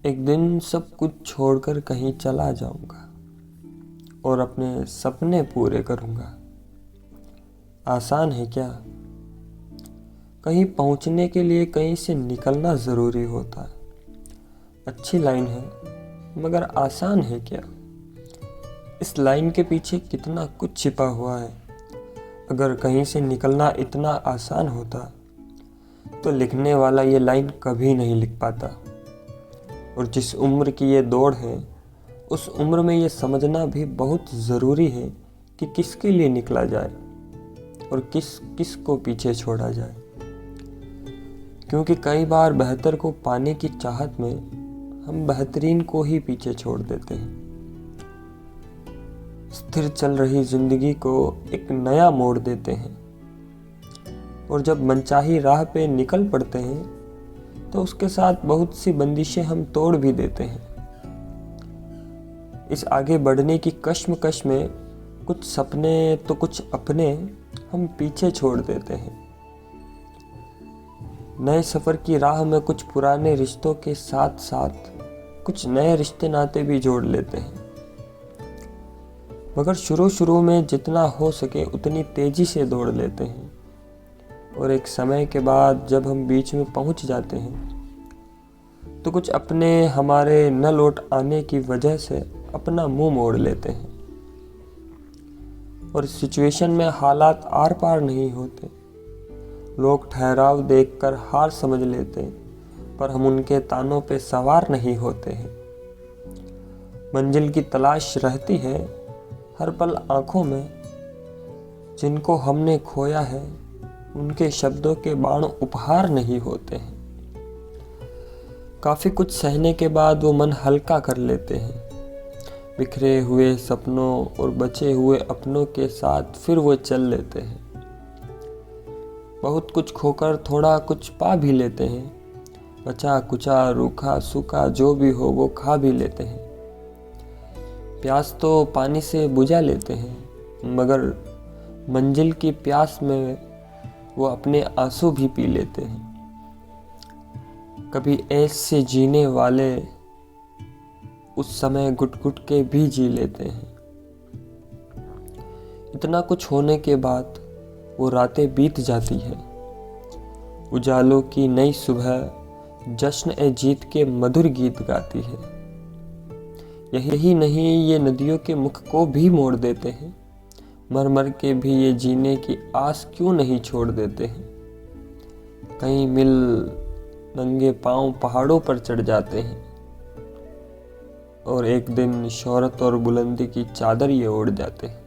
एक दिन सब कुछ छोड़कर कहीं चला जाऊंगा और अपने सपने पूरे करूंगा। आसान है क्या? कहीं पहुंचने के लिए कहीं से निकलना ज़रूरी होता है। अच्छी लाइन है मगर आसान है क्या? इस लाइन के पीछे कितना कुछ छिपा हुआ है। अगर कहीं से निकलना इतना आसान होता तो लिखने वाला ये लाइन कभी नहीं लिख पाता। और जिस उम्र की ये दौड़ है उस उम्र में ये समझना भी बहुत ज़रूरी है कि किसके लिए निकला जाए और किस को पीछे छोड़ा जाए। क्योंकि कई बार बेहतर को पाने की चाहत में हम बेहतरीन को ही पीछे छोड़ देते हैं। स्थिर चल रही जिंदगी को एक नया मोड़ देते हैं और जब मनचाही राह पे निकल पड़ते हैं तो उसके साथ बहुत सी बंदिशें हम तोड़ भी देते हैं। इस आगे बढ़ने की कश्मकश में कुछ सपने तो कुछ अपने हम पीछे छोड़ देते हैं। नए सफ़र की राह में कुछ पुराने रिश्तों के साथ साथ कुछ नए रिश्ते नाते भी जोड़ लेते हैं। मगर शुरू में जितना हो सके उतनी तेज़ी से दौड़ लेते हैं और एक समय के बाद जब हम बीच में पहुंच जाते हैं तो कुछ अपने हमारे न लौट आने की वजह से अपना मुंह मोड़ लेते हैं। और इस सिचुएशन में हालात आर पार नहीं होते। लोग ठहराव देखकर हार समझ लेते पर हम उनके तानों पे सवार नहीं होते हैं। मंजिल की तलाश रहती है हर पल आंखों में। जिनको हमने खोया है उनके शब्दों के बाण उपहार नहीं होते हैं। काफ़ी कुछ सहने के बाद वो मन हल्का कर लेते हैं। बिखरे हुए सपनों और बचे हुए अपनों के साथ फिर वो चल लेते हैं। बहुत कुछ खोकर थोड़ा कुछ पा भी लेते हैं। बचा कुचा रूखा सूखा जो भी हो वो खा भी लेते हैं। प्यास तो पानी से बुझा लेते हैं मगर मंजिल की प्यास में वो अपने आंसू भी पी लेते हैं। कभी ऐश से जीने वाले उस समय घुट घुट के भी जी लेते हैं। इतना कुछ होने के बाद वो रातें बीत जाती है। उजालों की नई सुबह जश्न ए जीत के मधुर गीत गाती है। यही नहीं ये नदियों के मुख को भी मोड़ देते हैं। मर मर के भी ये जीने की आस क्यों नहीं छोड़ देते हैं। कहीं मिल नंगे पांव पहाड़ों पर चढ़ जाते हैं और एक दिन शोहरत और बुलंदी की चादर ये ओढ़ जाते हैं।